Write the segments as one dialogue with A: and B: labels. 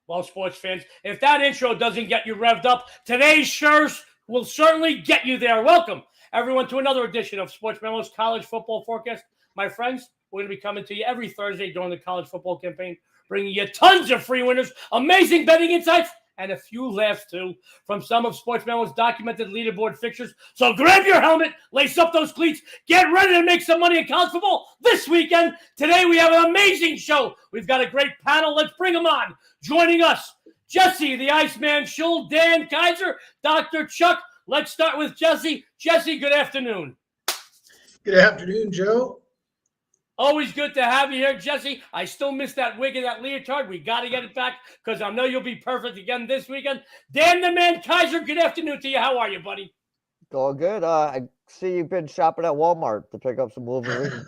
A: Well, sports fans, if that intro doesn't get you revved up, today's shows will certainly get you there. Welcome, everyone, to another edition of Sportsmemo's College Football Forecast. My friends, we're going to be coming to you every Thursday during the college football campaign, bringing you tons of free winners, amazing betting insights, and a few laughs, too, from some of Sportsmemo's documented leaderboard fixtures. So grab your helmet, lace up those cleats, get ready to make some money in college football this weekend. Today we have an amazing show. We've got a great panel. Let's bring them on. Joining us, Jesse, the Iceman, Schule, Dan Kaiser, Dr. Chuck. Let's start with Jesse. Jesse, good afternoon.
B: Good afternoon, Joe.
A: Always good to have you here, Jesse. I still miss that wig and that leotard. We got to get it back because I know you'll be perfect again this weekend. Dan the Man Kaiser, good afternoon to you. How are you, buddy?
C: All good. I see you've been shopping at Walmart to pick up some Wolverine gear there.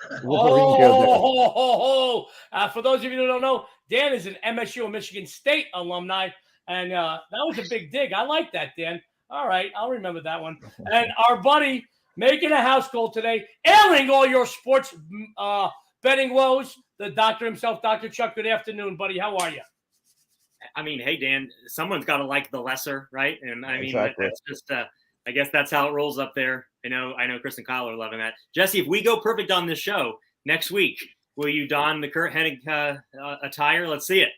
A: For those of you who don't know, Dan is an MSU and Michigan State alumni, and that was a big dig. I like that, Dan. All right, I'll remember that one. And our buddy making a house call today, airing all your sports betting woes, the doctor himself, Dr. Chuck. Good afternoon, buddy. How are you?
D: I mean, hey, Dan, someone's got to like the lesser, right? And I mean,
C: Exactly.
D: that's just, I guess that's how it rolls up there. I know Chris and Kyle are loving that. Jesse, if we go perfect on this show next week, will you don the Kurt Hennig attire? Let's see it.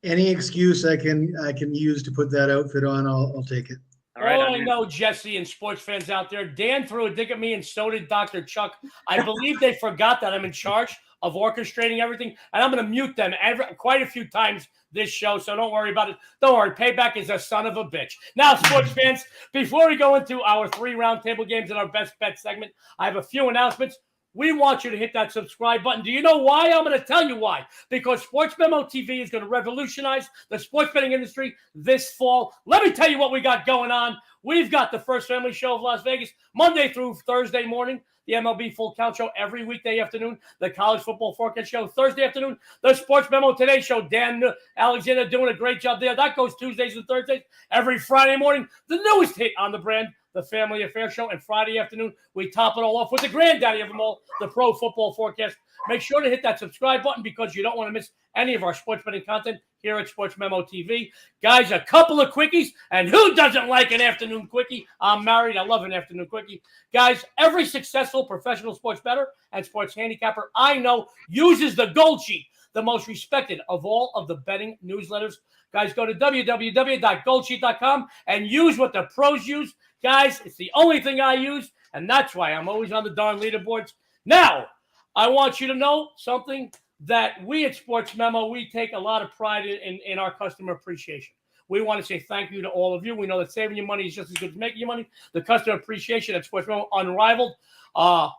B: Any excuse I can use to put that outfit on, I'll take it.
D: All right,
A: I know, Jesse, and sports fans out there, Dan threw a dig at me, and so did Dr. Chuck. I believe they forgot that I'm in charge of orchestrating everything, and I'm going to mute them quite a few times this show, so don't worry about it. Don't worry, payback is a son of a bitch. Now, sports fans, before we go into our 3 roundtable games and our best bet segment, I have a few announcements. We want you to hit that subscribe button. Do you know why? I'm going to tell you why. Because Sportsmemo TV is going to revolutionize the sports betting industry this fall. Let me tell you what we got going on. We've got the First Family Show of Las Vegas, Monday through Thursday morning. The MLB Full Count Show every weekday afternoon. The College Football Forecast Show Thursday afternoon. The Sports Memo Today Show. Dan Alexander doing a great job there. That goes Tuesdays and Thursdays. Every Friday morning, the newest hit on the brand, the Family Affair Show. And Friday afternoon, we top it all off with the granddaddy of them all, the Pro Football Forecast. Make sure to hit that subscribe button because you don't want to miss any of our sports betting content here at Sports Memo TV. Guys, a couple of quickies, and who doesn't like an afternoon quickie? I'm married. I love an afternoon quickie. Guys, every successful professional sports bettor and sports handicapper I know uses the Gold Sheet, the most respected of all of the betting newsletters. Guys, go to www.goldsheet.com and use what the pros use. Guys, it's the only thing I use, and that's why I'm always on the darn leaderboards. Now, I want you to know something that we at Sports Memo, we take a lot of pride in our customer appreciation. We want to say thank you to all of you. We know that saving you money is just as good as making you money. The customer appreciation at Sports Memo, unrivaled. The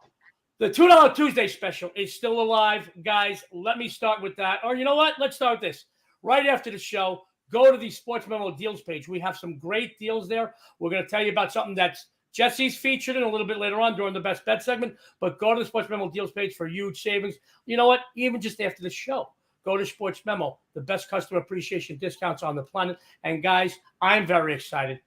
A: $2 Tuesday special is still alive. Guys, let me start with that. Or you know what? Let's start with this. Right after the show, go to the Sports Memo deals page. We have some great deals there. We're going to tell you about something that's Jesse's featured in a little bit later on during the best bet segment, but go to the Sports Memo deals page for huge savings. You know what? Even just after the show, go to Sports Memo, the best customer appreciation discounts on the planet. And guys, I'm very excited.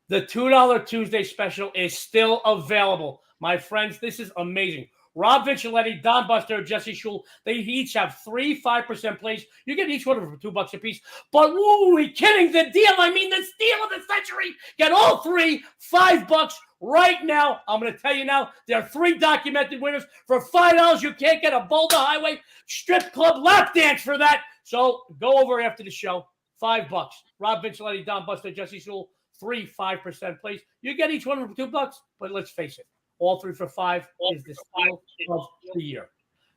A: The $2 Tuesday special is still available. My friends, this is amazing. Rob Vinciletti, Don Buster, Jesse Schule, they each have 3 5% plays. You get each one of them for $2 a piece. But woo, we kidding the deal. I mean, the steal of the century. Get all 3, $5 right now. I'm going to tell you now, there are 3 documented winners. For $5, you can't get a Boulder Highway strip club lap dance for that. So go over after the show. $5. Rob Vinciletti, Don Buster, Jesse Schule, 3 5% plays. You get each one for $2, but let's face it. All 3 for $5 is the steal of the year.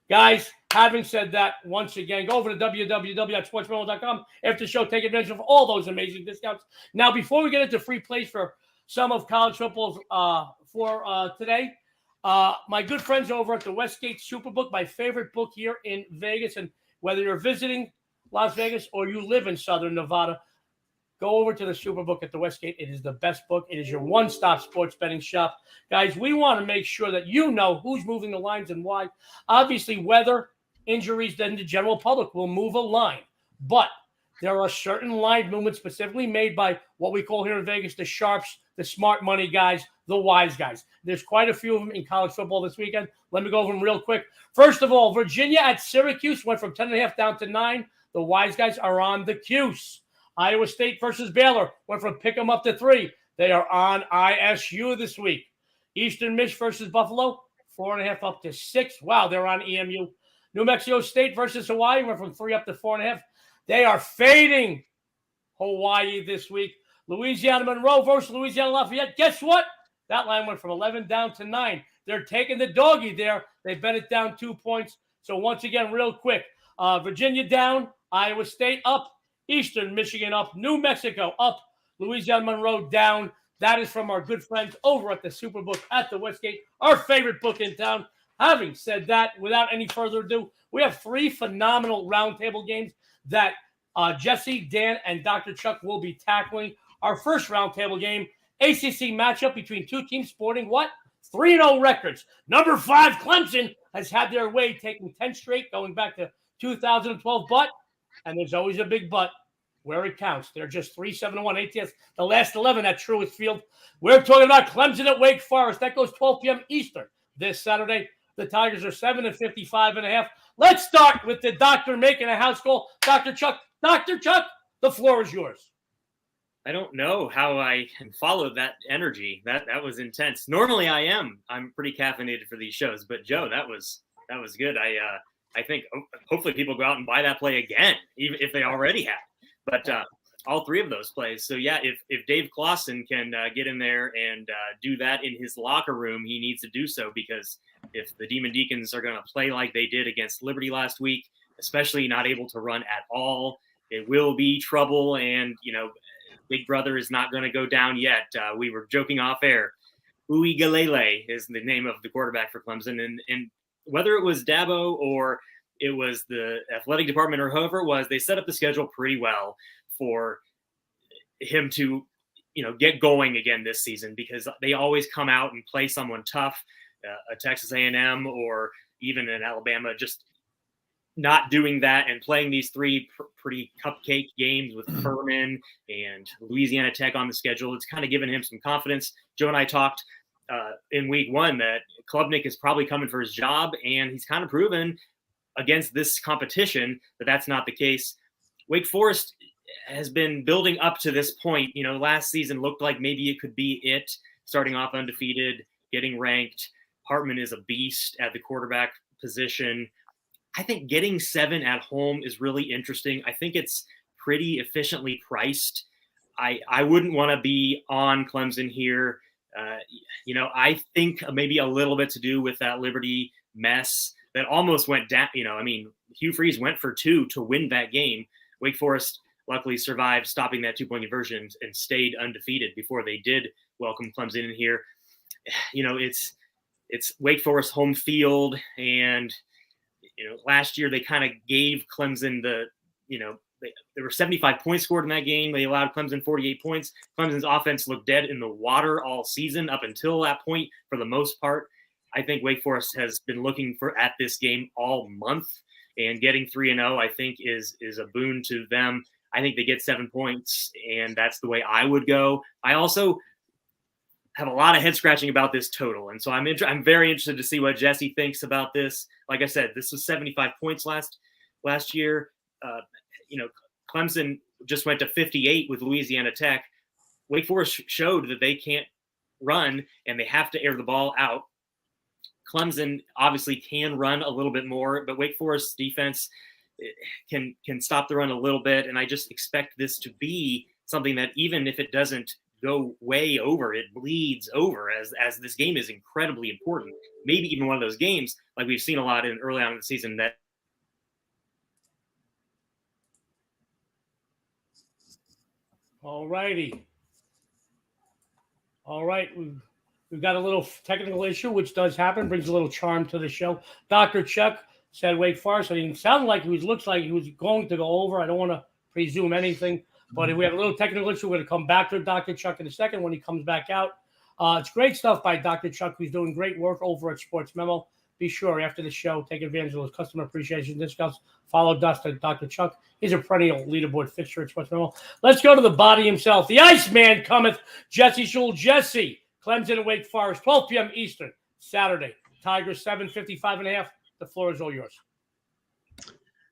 A: Guys, having said that, once again, go over to www.sportsmemo.com. After the show, take advantage of all those amazing discounts. Now, before we get into free plays for some of college football for today, my good friends over at the Westgate Superbook, my favorite book here in Vegas. And whether you're visiting Las Vegas or you live in Southern Nevada, go over to the Superbook at the Westgate. It is the best book. It is your one-stop sports betting shop. Guys, we want to make sure that you know who's moving the lines and why. Obviously, weather, injuries, then the general public will move a line. But there are certain line movements specifically made by what we call here in Vegas the sharps, the smart money guys, the wise guys. There's quite a few of them in college football this weekend. Let me go over them real quick. First of all, Virginia at Syracuse went from 10.5 down to 9. The wise guys are on the Cuse. Iowa State versus Baylor went from pick 'em up to 3. They are on ISU this week. Eastern Mich versus Buffalo, 4.5 up to 6. Wow, they're on EMU. New Mexico State versus Hawaii went from 3 up to 4.5. They are fading Hawaii this week. Louisiana Monroe versus Louisiana Lafayette. Guess what? That line went from 11 down to 9. They're taking the doggy there. They bet it down 2 points. So once again, real quick, Virginia down, Iowa State up, Eastern Michigan up, New Mexico up, Louisiana Monroe down. That is from our good friends over at the Superbook at the Westgate, our favorite book in town. Having said that, without any further ado, we have 3 phenomenal roundtable games that Jesse, Dan, and Dr. Chuck will be tackling. Our first roundtable game, ACC matchup between 2 teams sporting what? 3-0 records. Number 5, Clemson, has had their way, taking 10 straight, going back to 2012. But, and there's always a big but, where it counts. They're just 3-7-1 ATS, the last 11 at Truist Field. We're talking about Clemson at Wake Forest. That goes 12 p.m. Eastern this Saturday. The Tigers are 7-55.5. Let's start with the doctor making a house call. Dr. Chuck, the floor is yours.
D: I don't know how I followed that energy. That was intense. Normally I'm pretty caffeinated for these shows, but Joe, that was good. I think hopefully people go out and buy that play again, even if they already have. But all 3 of those plays. So yeah, if Dave Clawson can get in there and do that in his locker room, he needs to do so, because if the Demon Deacons are going to play like they did against Liberty last week, especially not able to run at all, it will be trouble. And Big Brother is not going to go down yet. We were joking off air. Uigalele is the name of the quarterback for Clemson. And whether it was Dabo or it was the athletic department or whoever it was, they set up the schedule pretty well for him to, get going again this season, because they always come out and play someone tough, a Texas A&M or even an Alabama, just not doing that and playing these 3 pretty cupcake games with Furman and Louisiana Tech on the schedule. It's kind of given him some confidence. Joe and I talked in week 1 that Klubnik is probably coming for his job, and he's kind of proven against this competition that that's not the case. Wake Forest has been building up to this point. Last season looked like maybe it could be it, starting off undefeated, getting ranked. Hartman is a beast at the quarterback position. I think getting 7 at home is really interesting. I think it's pretty efficiently priced. I wouldn't want to be on Clemson here. I think maybe a little bit to do with that Liberty mess that almost went down. Hugh Freeze went for 2 to win that game. Wake Forest luckily survived stopping that 2-point conversion and stayed undefeated before they did welcome Clemson in here. It's Wake Forest home field, and last year they kind of gave Clemson there were 75 points scored in that game. They allowed Clemson 48 points. Clemson's offense looked dead in the water all season up until that point for the most part. I think Wake Forest has been looking at this game all month, and getting 3-0 I think is a boon to them. I think they get 7 points, and that's the way I would go. I also have a lot of head scratching about this total, and so I'm very interested to see what Jesse thinks about this. Like I said, this was 75 points last year. Clemson just went to 58 with Louisiana Tech. Wake Forest showed that they can't run and they have to air the ball out. Clemson obviously can run a little bit more, but Wake Forest's defense can stop the run a little bit. And I just expect this to be something that, even if it doesn't go way over, it bleeds over, as this game is incredibly important. Maybe even one of those games like we've seen a lot in early on in the season that.
A: All righty. All right. We've got a little technical issue, which does happen, brings a little charm to the show. Dr. Chuck said Wake Forest. I didn't sound like looks like he was going to go over. I don't want to presume anything, but if we have a little technical issue, we're going to come back to Dr. Chuck in a second when he comes back out. It's great stuff by Dr. Chuck, who's doing great work over at Sportsmemo. Be sure after the show, take advantage of those customer appreciation discounts. Follow Dr. Chuck. He's a perennial leaderboard fixture at Sportsmemo. Let's go to the body himself. The Iceman cometh, Jesse Schule. Jesse, Clemson and Wake Forest, 12 p.m. Eastern, Saturday. Tigers 7:55.5. The floor is all yours.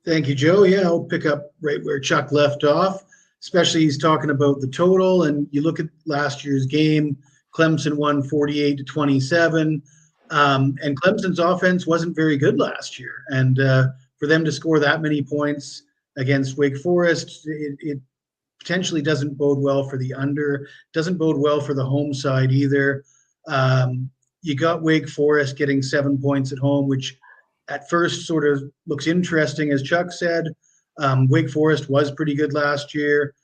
B: Thank you, Joe. Yeah, I'll pick up right where Chuck left off, especially he's talking about the total. And you look at last year's game, Clemson won 48-27. And Clemson's offense wasn't very good last year. And for them to score that many points against Wake Forest, it potentially doesn't bode well for the under, doesn't bode well for the home side either. You got Wake Forest getting 7 points at home, which at first sort of looks interesting, as Chuck said. Wake Forest was pretty good last year.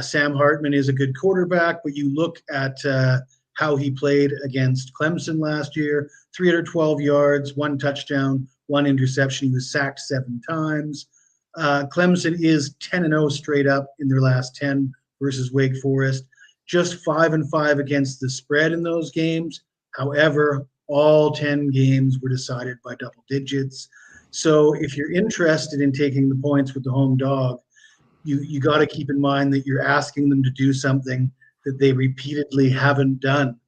B: Sam Hartman is a good quarterback, but you look at how he played against Clemson last year, 312 yards, 1 touchdown, 1 interception. He was sacked 7 times. Clemson is 10-0 straight up in their last 10 versus Wake Forest. Just 5-5 against the spread in those games. However, all 10 games were decided by double digits. So if you're interested in taking the points with the home dog, you got to keep in mind that you're asking them to do something that they repeatedly haven't done.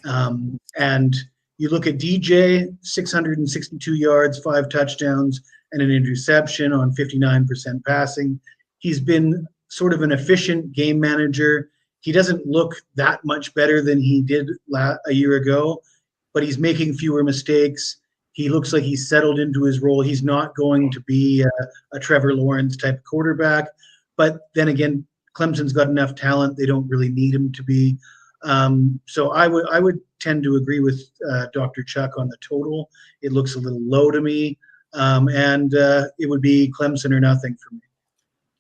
B: And you look at DJ, 662 yards, 5 touchdowns, and an interception on 59% passing. He's been sort of an efficient game manager. He doesn't look that much better than he did a year ago, but he's making fewer mistakes. He looks like he's settled into his role. He's not going to be a Trevor Lawrence type quarterback. But then again, Clemson's got enough talent. They don't really need him to be. So I would tend to agree with Dr. Chuck on the total. It looks a little low to me. And it would be Clemson or nothing for me.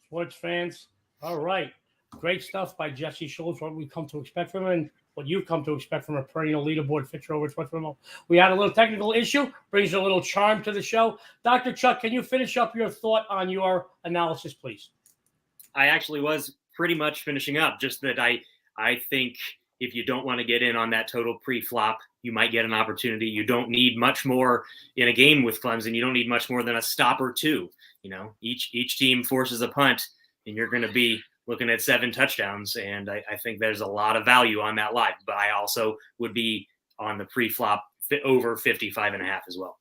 A: Sports fans, all right. Great stuff by Jesse Schultz, what we come to expect from him and what you've come to expect from a perennial leaderboard fixture over at Sportsmemo. We had a little technical issue, brings a little charm to the show. Dr. Chuck, can you finish up your thought on your analysis, please?
D: I actually was pretty much finishing up, just that I think if you don't want to get in on that total pre-flop, you might get an opportunity. You don't need much more in a game with Clemson. You don't need much more than a stop or 2. You know, each team forces a punt, and you're going to be looking at 7 touchdowns. And I think there's a lot of value on that live. But I also would be on the pre-flop over 55.5 as well.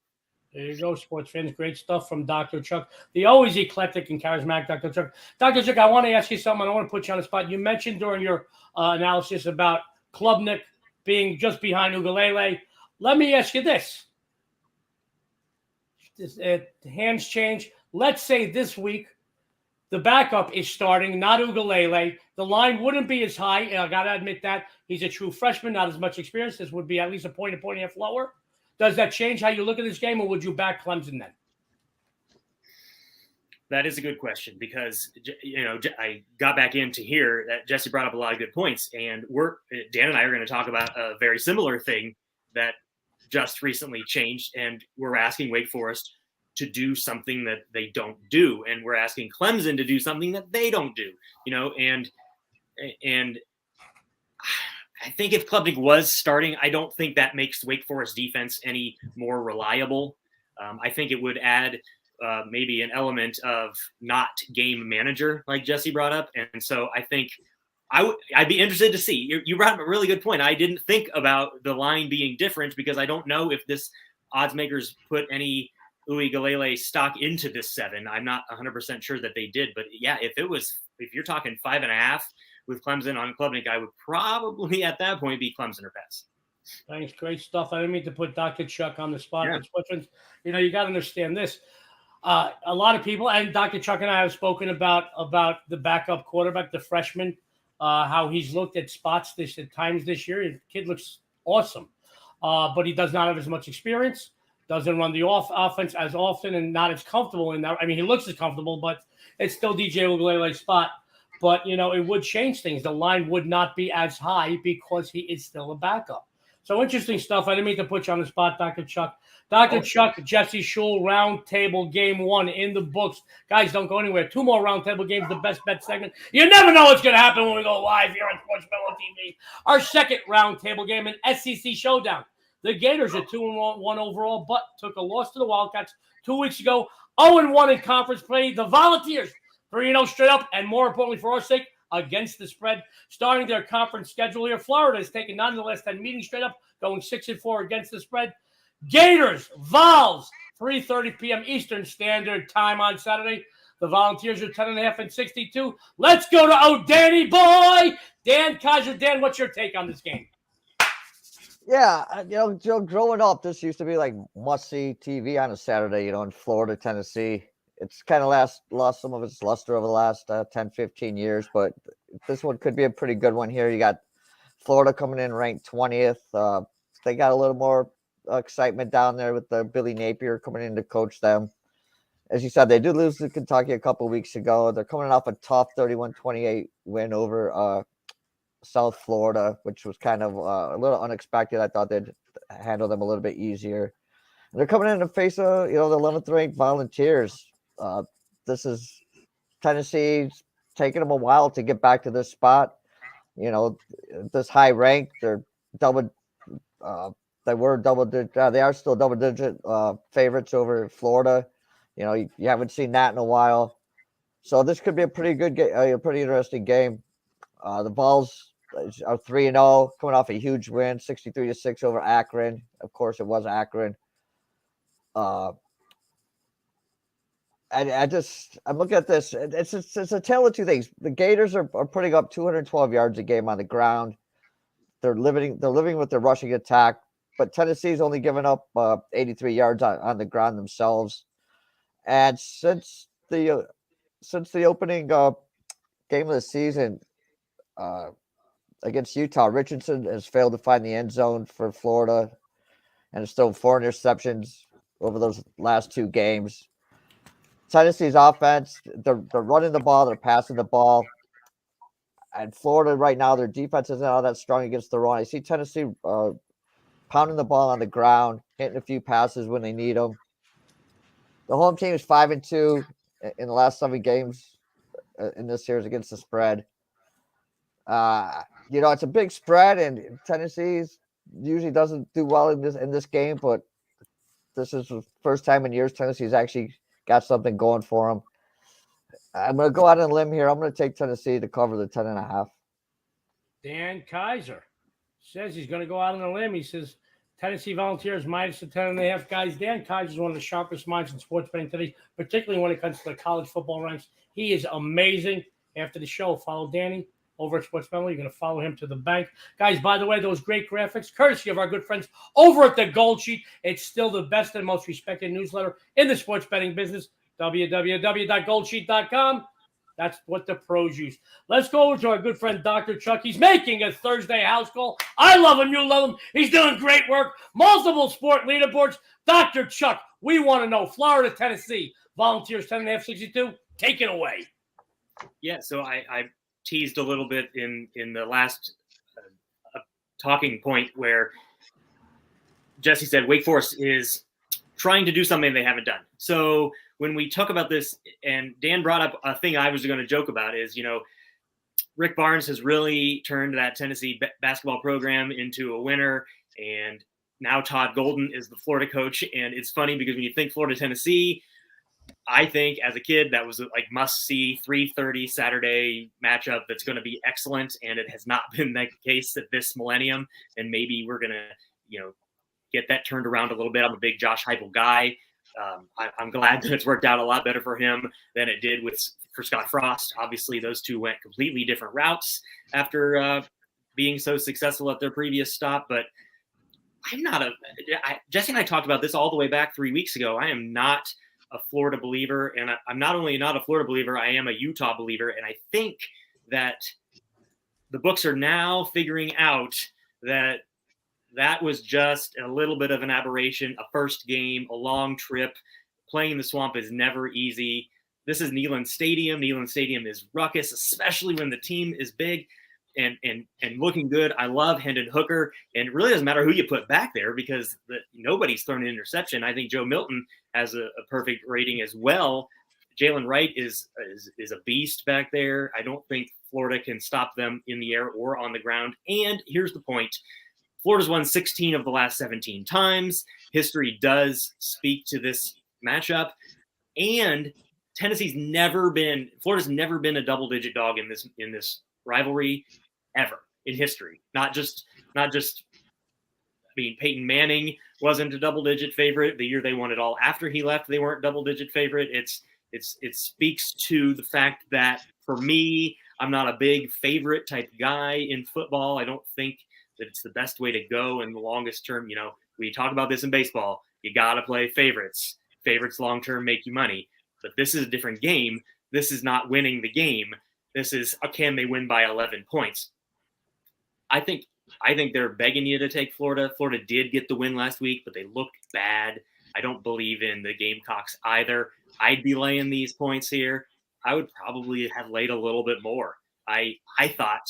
A: There you go, sports fans. Great stuff from Dr. Chuck, the always eclectic and charismatic Dr. Chuck. Dr. Chuck, I want to ask you something. I don't want to put you on the spot. You mentioned during your analysis about Klubnik being just behind Ugalele. Let me ask you this. Hands change. Let's say this week the backup is starting, not Ugalele. The line wouldn't be as high. I got to admit that. He's a true freshman, not as much experience. This would be at least a point and a half lower. Does that change how you look at this game, or would you back Clemson then?
D: That is a good question because, you know, I got back in to hear that Jesse brought up a lot of good points, and Dan and I are going to talk about a very similar thing that just recently changed, and we're asking Wake Forest to do something that they don't do, and we're asking Clemson to do something that they don't do, you know, and I think if Klubnik was starting, I don't think that makes Wake Forest defense any more reliable. I think it would add maybe an element of not game manager, like Jesse brought up. And so I think I'd be interested to see. You brought up a really good point. I didn't think about the line being different because I don't know if this odds makers put any Ugalele stock into this 7. I'm not 100% sure that they did. But yeah, if you're talking 5.5 with Clemson on Klubnik, I would probably at that point be Clemson or pass.
A: Thanks. Great stuff. I didn't mean to put Dr. Chuck on the spot.
D: Yeah.
A: You know, you got to understand this. A lot of people, and Dr. Chuck and I have spoken about the backup quarterback, the freshman, how he's looked at spots at times this year. The kid looks awesome, but he does not have as much experience, doesn't run the offense as often, and not as comfortable in that. I mean, he looks as comfortable, but it's still DJ Ugalele's spot. But, you know, it would change things. The line would not be as high because he is still a backup. So interesting stuff. I didn't mean to put you on the spot, Dr. Chuck. Dr. Chuck, Jesse Schule, Roundtable Game 1 in the books. Guys, don't go anywhere. 2 more Roundtable games, the best bet segment. You never know what's going to happen when we go live here on Sportsmemo TV. Our second Roundtable game, an SEC showdown. The Gators are 2-1 overall, but took a loss to the Wildcats 2 weeks ago. 0-1 in conference play. The Volunteers 3-0 straight up, and more importantly for our sake, against the spread. Starting their conference schedule here, Florida has taken 9 of the last 10 meetings straight up, going 6-4 against the spread. Gators, Vols, 3:30 p.m. Eastern Standard Time on Saturday. The Volunteers are 10.5 and 62. Let's go to Danny boy, Dan Kaiser. Dan, what's your take on this game?
C: Yeah, Joe, growing up, this used to be like must-see TV on a Saturday, in Florida, Tennessee. It's kind of lost some of its luster over the last 10, 15 years, but this one could be a pretty good one here. You got Florida coming in ranked 20th. They got a little more excitement down there with Billy Napier coming in to coach them. As you said, they did lose to Kentucky a couple of weeks ago. They're coming off a tough 31-28 win over South Florida, which was kind of a little unexpected. I thought they'd handle them a little bit easier. And they're coming in to face the 11th ranked Volunteers. This is Tennessee's taking them a while to get back to this spot. This high rank. They're double. They were double digit. They are still double digit favorites over Florida. You haven't seen that in a while. So this could be a pretty good game, a pretty interesting game. The Vols are 3-0, coming off a huge win, 63-6 over Akron. Of course, it was Akron. I'm looking at this. It's a tale of two things. The Gators are putting up 212 yards a game on the ground. They're living with their rushing attack, but Tennessee's only given up 83 yards on the ground themselves. And since the opening game of the season against Utah, Richardson has failed to find the end zone for Florida, and it's still 4 interceptions over those last 2 games. Tennessee's offense, they're running the ball, they're passing the ball. And Florida right now, their defense isn't all that strong against the run. I see Tennessee pounding the ball on the ground, hitting a few passes when they need them. The home team is 5-2 in the last 7 games in this series against the spread. It's a big spread, and Tennessee usually doesn't do well in this game, but this is the first time in years Tennessee's actually got something going for them. I'm going to go out on a limb here. I'm going to take Tennessee to cover the 10.5.
A: Dan Kaiser says he's going to go out on a limb. He says Tennessee Volunteers minus the 10.5. Guys, Dan Kaiser is one of the sharpest minds in sports betting today, particularly when it comes to the college football ranks. He is amazing. After the show, follow Danny over at Sportsmemo. You're going to follow him to the bank. Guys, by the way, those great graphics, courtesy of our good friends over at the Gold Sheet. It's still the best and most respected newsletter in the sports betting business. www.goldsheet.com. That's what the pros use. Let's go over to our good friend, Dr. Chuck. He's making a Thursday house call. I love him. You love him. He's doing great work. Multiple sport leaderboards. Dr. Chuck, we want to know. Florida, Tennessee. Volunteers 10.5, 62. Take it away.
D: Yeah, so I teased a little bit in the last talking point where Jesse said Wake Forest is trying to do something they haven't done. So when we talk about this, and Dan brought up a thing I was going to joke about is, Rick Barnes has really turned that Tennessee basketball program into a winner. And now Todd Golden is the Florida coach. And it's funny because when you think Florida, Tennessee, I think as a kid, that was like must-see 3:30 Saturday matchup that's going to be excellent. And it has not been that case at this millennium. And maybe we're going to, get that turned around a little bit. I'm a big Josh Heupel guy. I'm glad that it's worked out a lot better for him than it did for Scott Frost. Obviously, those two went completely different routes after being so successful at their previous stop. But I'm not Jesse and I talked about this all the way back 3 weeks ago. I am not a Florida believer, and I'm not only not a Florida believer, I am a Utah believer. And I think that the books are now figuring out that was just a little bit of an aberration, a first game, a long trip. Playing in the Swamp is never easy. This is Neyland Stadium. Neyland Stadium is ruckus, especially when the team is big and looking good. I love Hendon Hooker, and it really doesn't matter who you put back there because nobody's thrown an interception. I think Joe Milton has a perfect rating as well. Jalen Wright is a beast back there. I don't think Florida can stop them in the air or on the ground. And here's the point. Florida's won 16 of the last 17 times. History does speak to this matchup. And Florida's never been a double-digit dog in this rivalry ever in history. Not just mean, Peyton Manning wasn't a double-digit favorite. The year they won it all after he left, they weren't double-digit favorite. It speaks to the fact that, for me, I'm not a big favorite type guy in football. I don't think that it's the best way to go in the longest term. You know, we talk about this in baseball. You got to play favorites. Favorites long-term make you money. But this is a different game. This is not winning the game. This is, can they win by 11 points? I think they're begging you to take Florida. Florida did get the win last week, but they looked bad. I don't believe in the Gamecocks either. I'd be laying these points here. I would probably have laid a little bit more. I thought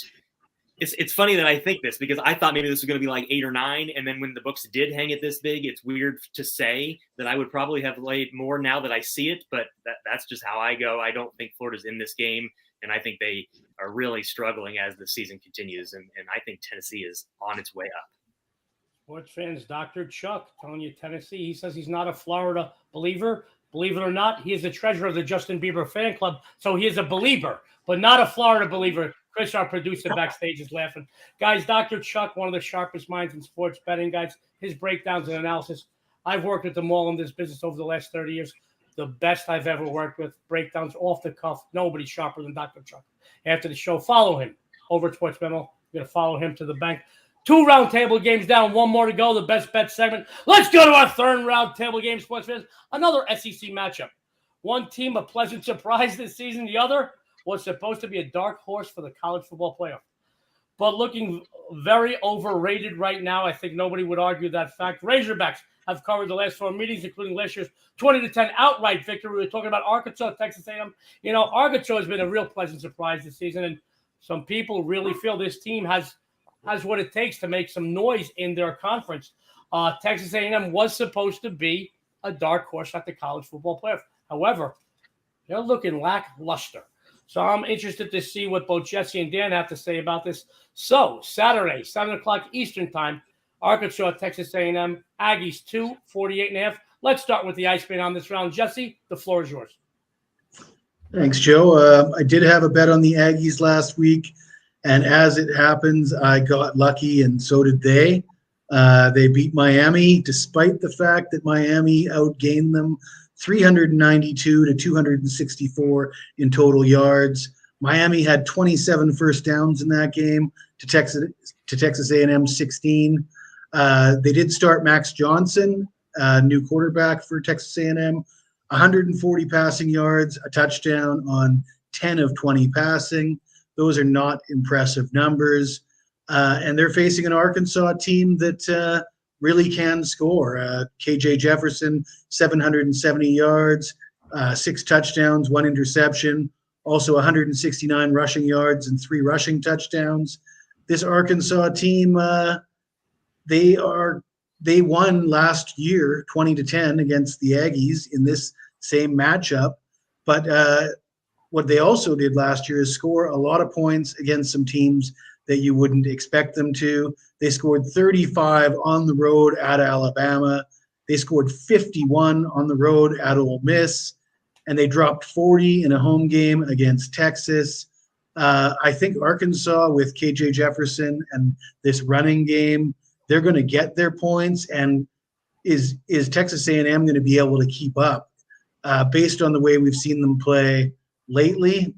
D: it's funny that I think this, because I thought maybe this was going to be like 8 or 9, and then when the books did hang it this big, it's weird to say that I would probably have laid more now that I see it, but that's just how I go. I don't think Florida's in this game, and I think they are really struggling as the season continues, and I think Tennessee is on its way up.
A: Sports fans, Dr. Chuck telling you Tennessee. He says he's not a Florida believer. Believe it or not, he is the treasurer of the Justin Bieber fan club, so he is a believer, but not a Florida believer. Chris, our producer backstage, is laughing. Guys, Dr. Chuck, one of the sharpest minds in sports betting, guys, his breakdowns and analysis. I've worked with them all in this business over the last 30 years. The best I've ever worked with. Breakdowns off the cuff. Nobody's sharper than Dr. Chuck. After the show, follow him over at Sportsmemo. You're going to follow him to the bank. 2 round table games down, 1 more to go. The best bet segment. Let's go to our 3rd round table game, sports fans. Another SEC matchup. One team a pleasant surprise this season. The other was supposed to be a dark horse for the college football playoff, but looking very overrated right now. I think nobody would argue that fact. Razorbacks have covered the last 4 meetings, including last year's 20-10 outright victory. We were talking about Arkansas, Texas A&M. You know, Arkansas has been a real pleasant surprise this season, and some people really feel this team has what it takes to make some noise in their conference. Texas A&M was supposed to be a dark horse at the college football playoff. However, they're looking lackluster. So I'm interested to see what both Jesse and Dan have to say about this. So Saturday, 7 o'clock Eastern time, Arkansas, Texas A&M, Aggies 2, 48.5. Let's start with the Iceman on this round. Jesse, the floor is yours.
B: Thanks, Joe. I did have a bet on the Aggies last week, and as it happens, I got lucky, and so did they. They beat Miami, despite the fact that Miami outgained them 392 to 264 in total yards. Miami had 27 first downs in that game to Texas A&M 16. They did start Max Johnson, new quarterback for Texas A&M, 140 passing yards, a touchdown on 10 of 20 passing. Those are not impressive numbers. And they're facing an Arkansas team that really can score. KJ Jefferson, 770 yards, 6 touchdowns, 1 interception, also 169 rushing yards and 3 rushing touchdowns. This Arkansas team, they won last year 20-10 against the Aggies in this same matchup. But what they also did last year is score a lot of points against some teams that you wouldn't expect them to. They scored 35 on the road at Alabama. They scored 51 on the road at Ole Miss, and they dropped 40 in a home game against Texas. I think Arkansas, with KJ Jefferson and this running game, they're going to get their points. And is Texas A&M going to be able to keep up? Based on the way we've seen them play lately,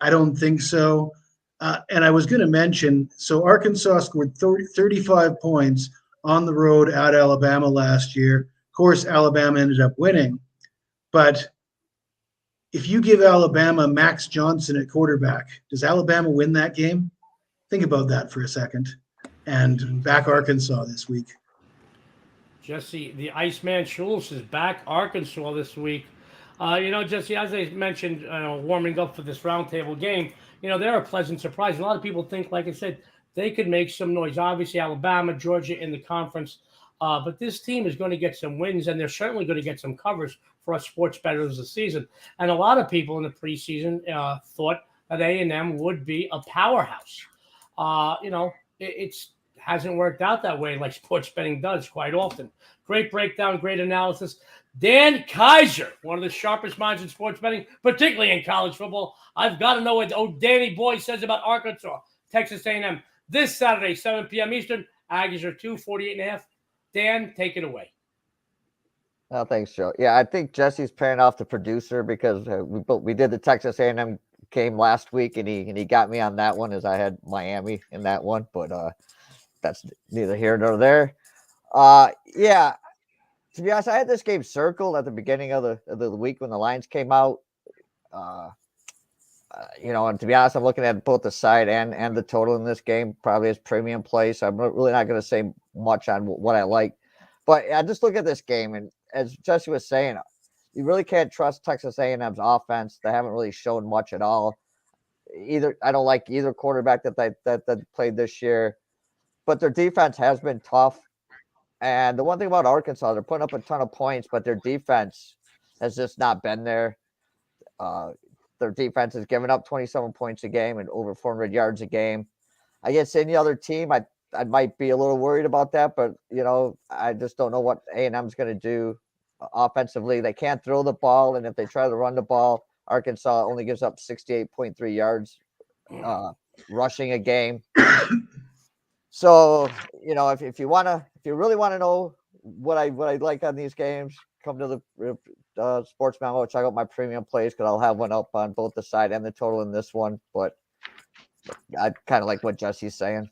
B: I don't think so. And I was going to mention, so Arkansas scored 35 points on the road at Alabama last year. Of course, Alabama ended up winning. But if you give Alabama Max Johnson at quarterback, does Alabama win that game? Think about that for a second. And back Arkansas this week.
A: Jesse, the Iceman Schultz is back Arkansas this week. Jesse, as I mentioned, warming up for this roundtable game, they're a pleasant surprise. A lot of people think, like I said, they could make some noise. Obviously, Alabama, Georgia in the conference. But this team is going to get some wins, and they're certainly going to get some covers for us sports bettors this season. And a lot of people in the preseason thought that A&M would be a powerhouse. It hasn't worked out that way like sports betting does quite often. Great breakdown, great analysis. Dan Kaiser, one of the sharpest minds in sports betting, particularly in college football. I've got to know what Danny Boy says about Arkansas, Texas A&M. This Saturday, 7 p.m. Eastern, Aggies are 2, 48.5. Dan, take it away.
C: Oh, thanks, Joe. Yeah, I think Jesse's paying off the producer because we did the Texas A&M game last week, and he got me on that one as I had Miami in that one, but that's neither here nor there. Yeah, to be honest, I had this game circled at the beginning of the week when the lines came out. And to be honest, I'm looking at both the side and the total in this game, probably as premium play. So I'm really not going to say much on what I like. But I just look at this game, and as Jesse was saying, you really can't trust Texas A&M's offense. They haven't really shown much at all. I don't like either quarterback that played this year, but their defense has been tough. And the one thing about Arkansas, they're putting up a ton of points, but their defense has just not been there. Their defense has given up 27 points a game and over 400 yards a game. I guess any other team, I might be a little worried about that, but I just don't know what A&M's going to do offensively. They can't throw the ball, and if they try to run the ball, Arkansas only gives up 68.3 yards rushing a game. So if you really want to know what I like on these games, come to the Sports Memo. Check out my premium plays because I'll have one up on both the side and the total in this one. But I kind of like what Jesse's saying.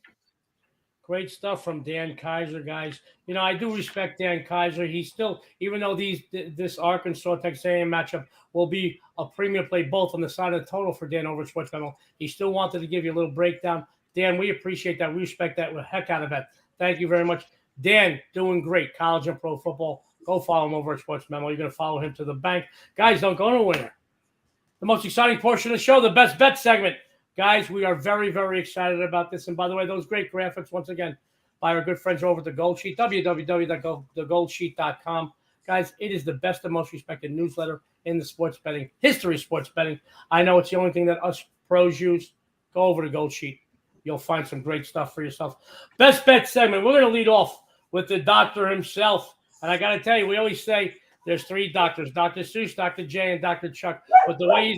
A: Great stuff from Dan Kaiser, guys. I do respect Dan Kaiser. He's still, even though this Arkansas Texas A&M matchup will be a premium play both on the side of the total for Dan over at Sports Memo, he still wanted to give you a little breakdown. Dan, we appreciate that. We respect that. We're heck out of that. Thank you very much. Dan, doing great. College and pro football. Go follow him over at Sports Memo. You're going to follow him to the bank. Guys, don't go nowhere. The most exciting portion of the show, the best bet segment. Guys, we are very, very excited about this. And by the way, those great graphics, once again, by our good friends over at The Gold Sheet, www.thegoldsheet.com. Guys, it is the best and most respected newsletter in the sports betting, history of sports betting. I know it's the only thing that us pros use. Go over to Gold Sheet. You'll find some great stuff for yourself. Best bet segment. We're going to lead off with the doctor himself. And I got to tell you, we always say there's three doctors, Dr. Seuss, Dr. J, and Dr. Chuck. But the way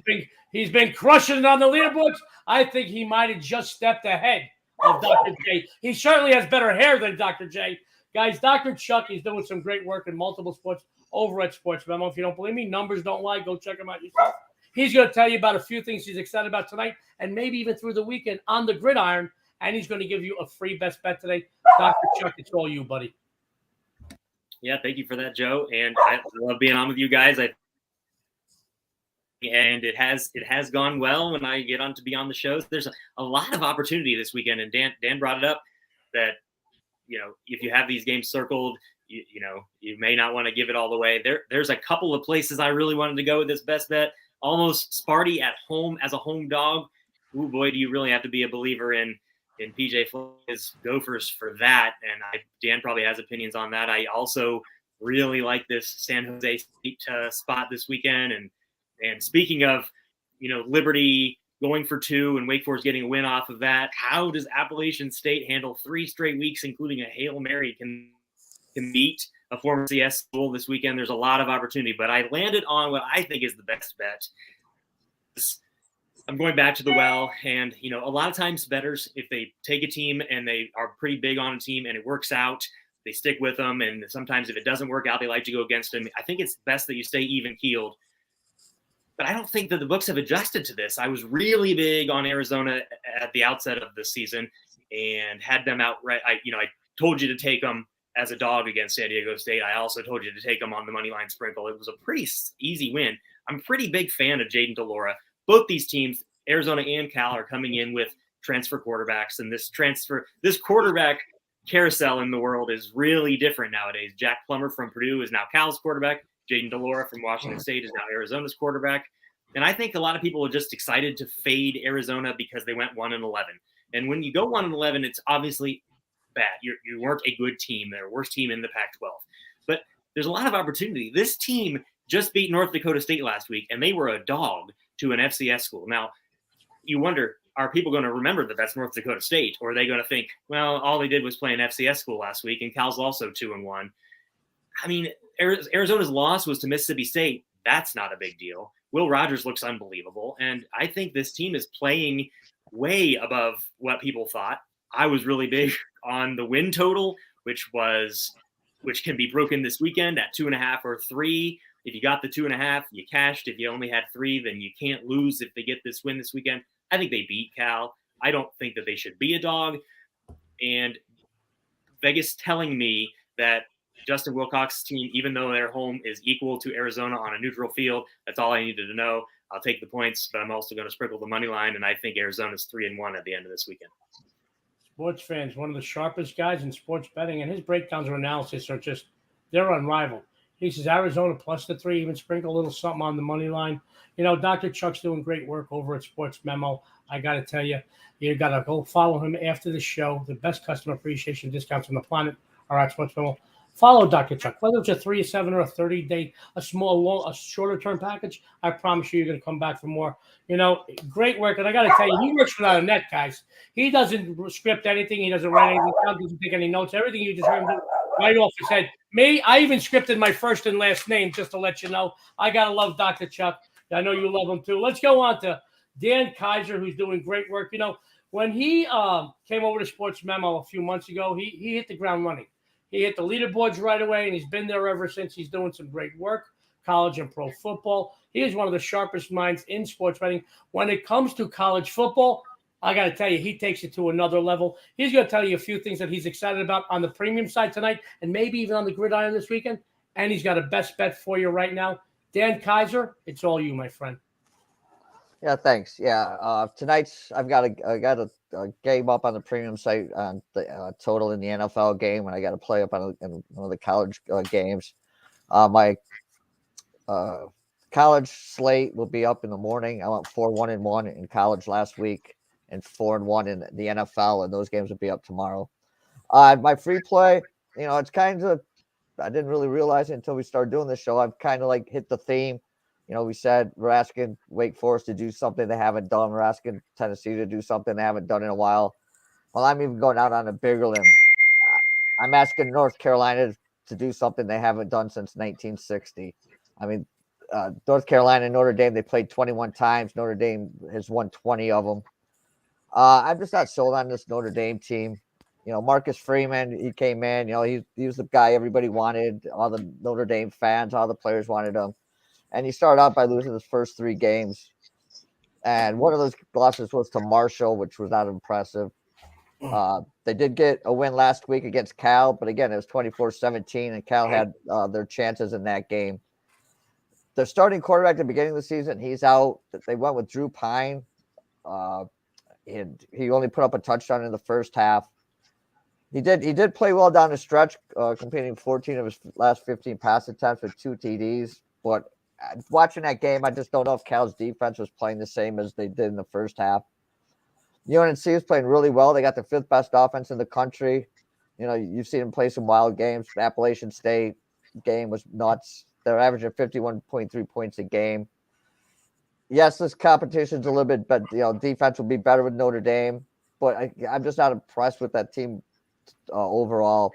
A: he's been crushing it on the leaderboards, I think he might have just stepped ahead of Dr. J. He certainly has better hair than Dr. J. Guys, Dr. Chuck is doing some great work in multiple sports over at Sports Memo. If you don't believe me, numbers don't lie. Go check him out yourself. He's going to tell you about a few things he's excited about tonight and maybe even through the weekend on the gridiron. And he's going to give you a free best bet today. Dr. Chuck, it's all you, buddy.
D: Yeah, thank you for that, Joe. And I love being on with you guys. And it has gone well when I get on to be on the shows. There's a lot of opportunity this weekend, and Dan brought it up that if you have these games circled, you may not want to give it all away. There's a couple of places I really wanted to go with this best bet. Almost Sparty at home as a home dog. Ooh, boy, do you really have to be a believer in PJ Flores Gophers for that. And Dan probably has opinions on that. I also really like this San Jose State spot this weekend. And speaking of, Liberty going for 2 and Wake Forest getting a win off of that, how does Appalachian State handle 3 straight weeks, including a Hail Mary, can beat a former CS school this weekend? There's a lot of opportunity, but I landed on what I think is the best bet. I'm going back to the well, and a lot of times bettors, if they take a team and they are pretty big on a team and it works out, they stick with them. And sometimes if it doesn't work out, they like to go against them. I think it's best that you stay even keeled. But I don't think that the books have adjusted to this. I was really big on Arizona at the outset of the season and had them outright. I told you to take them as a dog against San Diego State. I also told you to take them on the money line sprinkle. It was a pretty easy win. I'm a pretty big fan of Jaden Delora. Both these teams, Arizona and Cal, are coming in with transfer quarterbacks, and this quarterback carousel in the world is really different nowadays. Jack Plummer from Purdue is now Cal's quarterback. Jaden Delora from Washington State is now Arizona's quarterback. And I think a lot of people are just excited to fade Arizona because they went 1-11. And when you go 1-11, it's obviously bad. You weren't a good team. They're a worst team in the Pac-12. But there's a lot of opportunity. This team just beat North Dakota State last week, and they were a dog to an FCS school. Now, you wonder, are people going to remember that that's North Dakota State? Or are they going to think, well, all they did was play an FCS school last week, and Cal's also 2-1. I mean, Arizona's loss was to Mississippi State. That's not a big deal. Will Rogers looks unbelievable. And I think this team is playing way above what people thought. I was really big on the win total, which was which can be broken this weekend at 2.5 or 3. If you got the 2.5, you cashed. If you only had 3, then you can't lose if they get this win this weekend. I think they beat Cal. I don't think that they should be a dog. And Vegas telling me that Justin Wilcox's team, even though their home is equal to Arizona on a neutral field, that's all I needed to know. I'll take the points, but I'm also going to sprinkle the money line, and I think Arizona's 3-1 at the end of this weekend.
A: Sports fans, one of the sharpest guys in sports betting, and his breakdowns or analysis are just, they're unrivaled. He says Arizona plus the 3, even sprinkle a little something on the money line. You know, Dr. Chuck's doing great work over at Sportsmemo. I got to tell you, you got to go follow him after the show. The best customer appreciation discounts on the planet are at Sportsmemo. Follow Dr. Chuck, whether it's a 3, a 7, or a 30-day, a shorter-term package. I promise you, you're going to come back for more. You know, great work. And I got to tell you, he works without a net, guys. He doesn't script anything. He doesn't write anything down. Doesn't take any notes. Everything you just heard him do right off his head. Me, I even scripted my first and last name just to let you know. I got to love Dr. Chuck. I know you love him too. Let's go on to Dan Kaiser, who's doing great work. You know, when he came over to Sportsmemo a few months ago, he hit the ground running. He hit the leaderboards right away, and he's been there ever since. He's doing some great work, college and pro football. He is one of the sharpest minds in sports betting. When it comes to college football, I got to tell you, he takes it to another level. He's going to tell you a few things that he's excited about on the premium side tonight and maybe even on the gridiron this weekend. And he's got a best bet for you right now. Dan Kaiser, it's all you, my friend.
C: Yeah, thanks. Yeah, tonight's I got a game up on the premium site on the total in the NFL game, and I got to play up on one of the college games. My college slate will be up in the morning. I went 4-1-1 in college last week and 4-1 in the NFL, and those games will be up tomorrow. My free play, you know, it's kind of, I didn't really realize it until we started doing this show. I've kind of like hit the theme. You know, we said we're asking Wake Forest to do something they haven't done. We're asking Tennessee to do something they haven't done in a while. Well, I'm even going out on a bigger limb. I'm asking North Carolina to do something they haven't done since 1960. I mean, North Carolina and Notre Dame, they played 21 times. Notre Dame has won 20 of them. I'm just not sold on this Notre Dame team. You know, Marcus Freeman, he came in. You know, he was the guy everybody wanted. All the Notre Dame fans, all the players wanted him. And he started out by losing his first 3 games. And one of those losses was to Marshall, which was not impressive. They did get a win last week against Cal, but again, it was 24-17, and Cal had their chances in that game. Their starting quarterback at the beginning of the season, he's out. They went with Drew Pine. He only put up a touchdown in the first half. He did play well down the stretch, completing 14 of his last 15 pass attempts with 2 TDs, but watching that game, I just don't know if Cal's defense was playing the same as they did in the first half. UNC is playing really well. They got the 5th best offense in the country. You know, you've seen them play some wild games. The Appalachian State game was nuts. They're averaging 51.3 points a game. Yes, this competition's a little bit, but you know, defense will be better with Notre Dame. But I'm just not impressed with that team overall.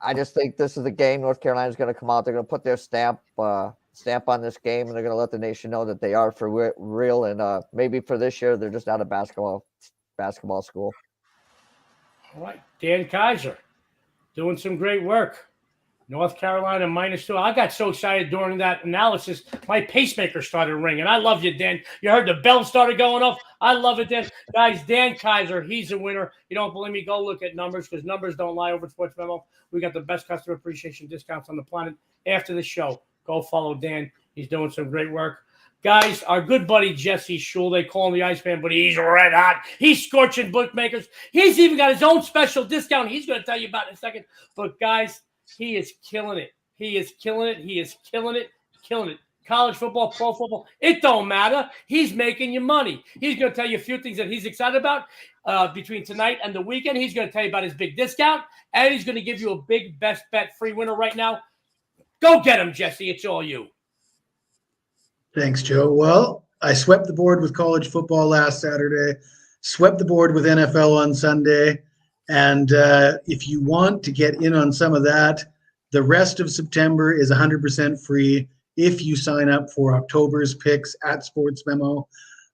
C: I just think this is the game North Carolina's going to come out. They're going to put their stamp on this game, and they're going to let the nation know that they are for real. And maybe for this year, they're just not a basketball school.
A: All right, Dan Kaiser doing some great work. North Carolina -2. I got so excited during that analysis, my pacemaker started ringing. I love you, Dan. You heard the bell started going off. I love it, Dan. Guys, Dan Kaiser, he's a winner. You don't believe me? Go look at numbers because numbers don't lie over at Sportsmemo. We got the best customer appreciation discounts on the planet. After the show, go follow Dan. He's doing some great work. Guys, our good buddy Jesse Schule, they call him the Iceman, but he's red hot. He's scorching bookmakers. He's even got his own special discount he's going to tell you about in a second. But, guys, he is killing it. He is killing it. He is killing it. Killing it. College football, pro football, it don't matter. He's making you money. He's going to tell you a few things that he's excited about between tonight and the weekend. He's going to tell you about his big discount, and he's going to give you a big best bet free winner right now. Go get him, Jesse. It's all you.
B: Thanks, Joe. Well, I swept the board with college football last Saturday, swept the board with NFL on Sunday. And if you want to get in on some of that, the rest of September is 100% free if you sign up for October's picks at Sportsmemo.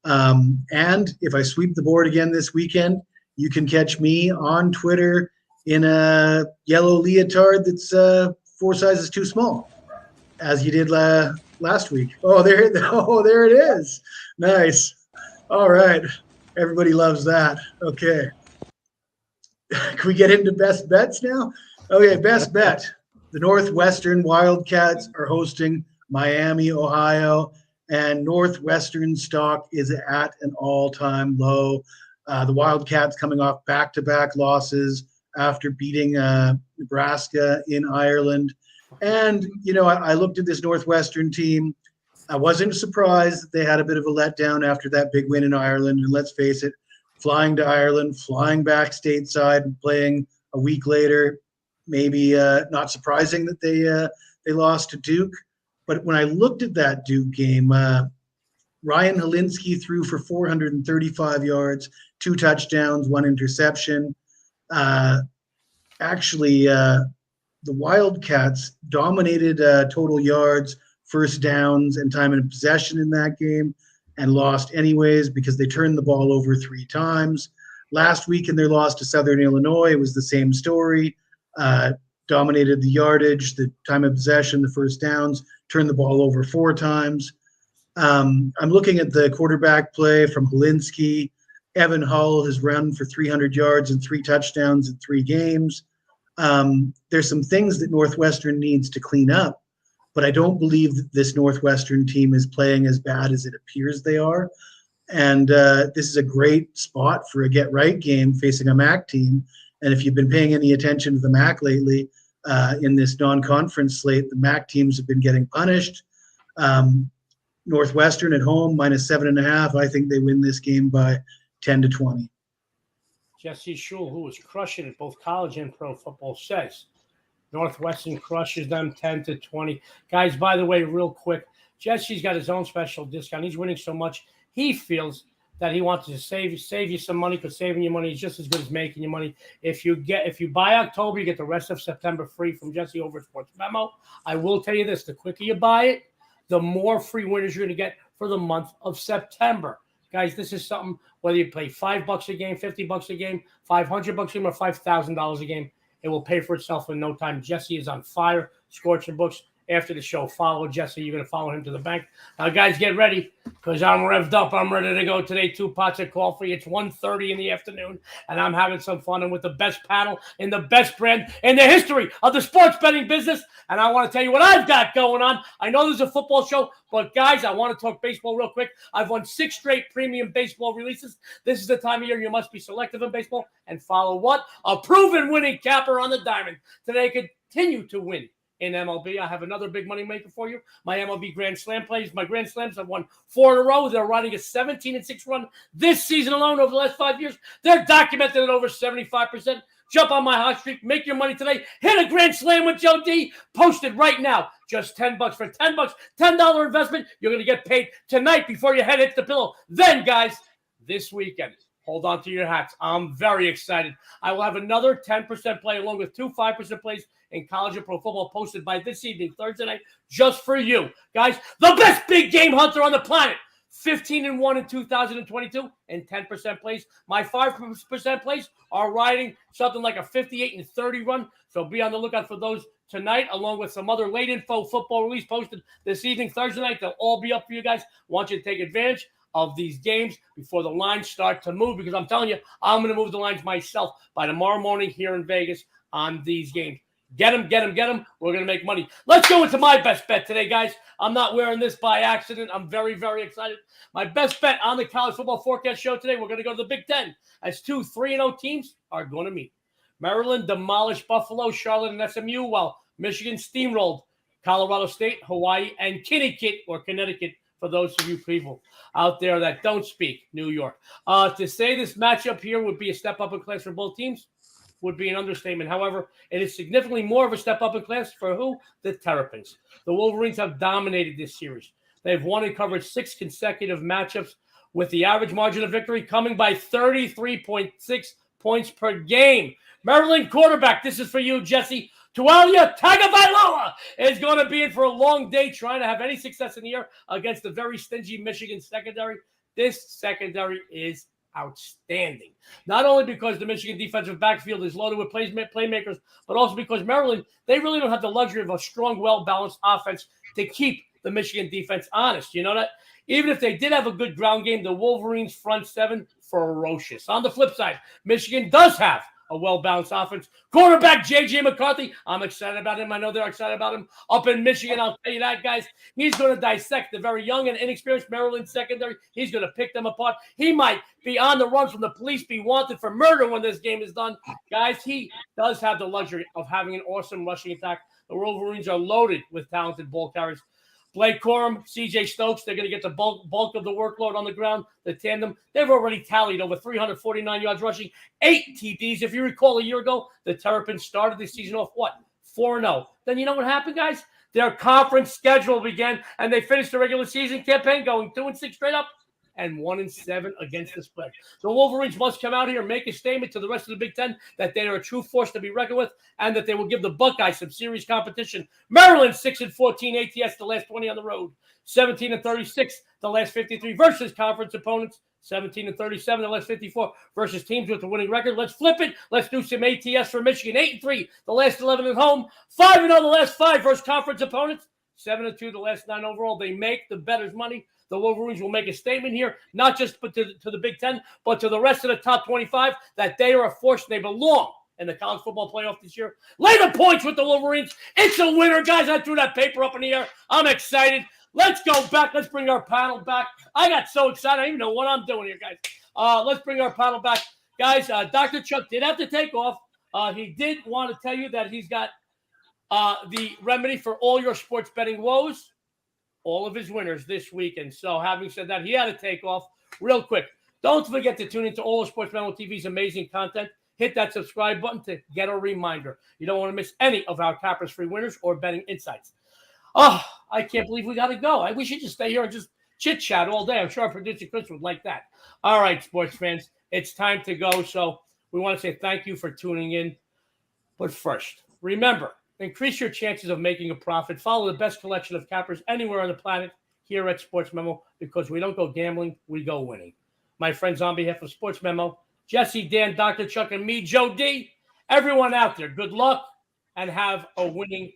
B: And if I sweep the board again this weekend, you can catch me on Twitter in a yellow leotard that's 4 sizes too small, as you did last week. Oh, there it is. Nice. All right. Everybody loves that. Okay. Can we get into best bets now? Okay, best bet. The Northwestern Wildcats are hosting Miami, Ohio, and Northwestern stock is at an all-time low. The Wildcats coming off back-to-back losses after beating Nebraska in Ireland. And, I looked at this Northwestern team. I wasn't surprised that they had a bit of a letdown after that big win in Ireland. And let's face it, flying to Ireland, flying back stateside, and playing a week later, maybe not surprising that they lost to Duke. But when I looked at that Duke game, Ryan Helinski threw for 435 yards, 2 touchdowns, 1 interception. Actually, the Wildcats dominated total yards, first downs, and time in possession in that game, and lost anyways because they turned the ball over 3 times. Last week in their loss to Southern Illinois, it was the same story. Dominated the yardage, the time of possession, the first downs, turned the ball over 4 times. I'm looking at the quarterback play from Helinski. Evan Hull has run for 300 yards and 3 touchdowns in 3 games. There's some things that Northwestern needs to clean up, but I don't believe that this Northwestern team is playing as bad as it appears they are. And this is a great spot for a get-right game facing a MAC team. And if you've been paying any attention to the MAC lately, in this non-conference slate, the MAC teams have been getting punished. Northwestern at home, -7.5. I think they win this game by 10-20.
A: Jesse Schule, who was crushing it, both college and pro football, says Northwestern crushes them 10-20. Guys, by the way, real quick, Jesse's got his own special discount. He's winning so much, he feels that he wants to save you some money, because saving you money is just as good as making you money. If you buy October, you get the rest of September free from Jesse over at Sportsmemo. I will tell you this, the quicker you buy it, the more free winners you're going to get for the month of September. Guys, this is something, whether you play $5 a game, $50 a game, $500 a game, or $5,000 a game, it will pay for itself in no time. Jesse is on fire, scorching books. After the show, follow Jesse. You're going to follow him to the bank. Now, guys, get ready, because I'm revved up. I'm ready to go today. 2 pots of coffee. It's 1:30 in the afternoon, and I'm having some fun. And with the best panel and the best brand in the history of the sports betting business. And I want to tell you what I've got going on. I know there's a football show, but, guys, I want to talk baseball real quick. I've won 6 straight premium baseball releases. This is the time of year you must be selective in baseball and follow what? A proven winning capper on the diamond. Today, continue to win. In MLB, I have another big money maker for you. My MLB Grand Slam plays. My Grand Slams, I've won 4 in a row. They're riding a 17-6 run this season alone over the last 5 years. They're documented at over 75%. Jump on my hot streak. Make your money today. Hit a Grand Slam with Joe D. Posted right now. Just $10 for $10. $10 investment. You're going to get paid tonight before your head hits the pillow. Then, guys, this weekend, hold on to your hats. I'm very excited. I will have another 10% play along with 2 5% plays in college and pro football posted by this evening, Thursday night, just for you. Guys, the best big game hunter on the planet. 15-1 in 2022 and 10% plays. My 5% plays are riding something like a 58-30 run. So be on the lookout for those tonight, along with some other late info football release posted this evening, Thursday night. They'll all be up for you guys. Want you to take advantage of these games before the lines start to move, because I'm telling you, I'm going to move the lines myself by tomorrow morning here in Vegas on these games. Get them, get them, get them. We're going to make money. Let's go into my best bet today, guys. I'm not wearing this by accident. I'm very, very excited. My best bet on the College Football Forecast show today, we're going to go to the Big Ten, as 2 3-0 teams are going to meet. Maryland demolished Buffalo, Charlotte, and SMU, while Michigan steamrolled Colorado State, Hawaii, and Connecticut, for those of you people out there that don't speak New York. To say this matchup here would be a step up in class for both teams would be an understatement. However, it is significantly more of a step up in class for who? The Terrapins. The Wolverines have dominated this series. They've won and covered 6 consecutive matchups, with the average margin of victory coming by 33.6 points per game. Maryland quarterback, this is for you, Jesse. Tualia Tagovailoa is going to be in for a long day trying to have any success in the year against the very stingy Michigan secondary. This secondary is outstanding. Not only because the Michigan defensive backfield is loaded with playmakers, but also because Maryland, they really don't have the luxury of a strong, well-balanced offense to keep the Michigan defense honest. You know that? Even if they did have a good ground game, the Wolverines' front seven, ferocious. On the flip side, Michigan does have a well-balanced offense. Quarterback J.J. McCarthy, I'm excited about him. I know they're excited about him. Up in Michigan, I'll tell you that, guys. He's going to dissect the very young and inexperienced Maryland secondary. He's going to pick them apart. He might be on the run from the police, be wanted for murder when this game is done. Guys, he does have the luxury of having an awesome rushing attack. The Wolverines are loaded with talented ball carriers. Blake Corum, C.J. Stokes, they're going to get the bulk of the workload on the ground. The tandem, they've already tallied over 349 yards rushing, 8 TDs. If you recall, a year ago, the Terrapins started the season off, 4-0. Then you know what happened, guys? Their conference schedule began, and they finished the regular season campaign going 2-6 straight up and 1-7 against the spread. The Wolverines must come out here and make a statement to the rest of the Big Ten that they are a true force to be reckoned with and that they will give the Buckeyes some serious competition. Maryland 6-14 ATS the last 20 on the road, 17-36 the last 53 versus conference opponents, 17-37 the last 54 versus teams with the winning record. Let's flip it. Let's do some ATS for Michigan. 8-3 the last 11 at home, 5-0 the last 5 versus conference opponents, 7-2 the last 9 overall. They make the bettors money. The Wolverines will make a statement here, not just to the Big Ten, but to the rest of the top 25, that they are a force and they belong in the college football playoff this year. Lay the points with the Wolverines. It's a winner, guys. I threw that paper up in the air. I'm excited. Let's go back. Let's bring our panel back. I got so excited. I don't even know what I'm doing here, guys. Let's bring our panel back. Guys, Dr. Chuck did have to take off. He did want to tell you that he's got the remedy for all your sports betting woes. All of his winners this weekend. So having said that, he had to take off real quick. Don't forget to tune into all of Sportsmemo TV's amazing content. Hit that subscribe button to get a reminder. You don't want to miss any of our Cappers free winners or betting insights. Oh, I can't believe we got to go. We should just stay here and just chit-chat all day. I'm sure our producer Chris would like that. All right, sports fans, it's time to go. So we want to say thank you for tuning in. But first, remember, increase your chances of making a profit. Follow the best collection of cappers anywhere on the planet here at Sports Memo, because we don't go gambling, we go winning. My friends, on behalf of Sports Memo, Jesse, Dan, Dr. Chuck, and me, Joe D, everyone out there, good luck and have a winning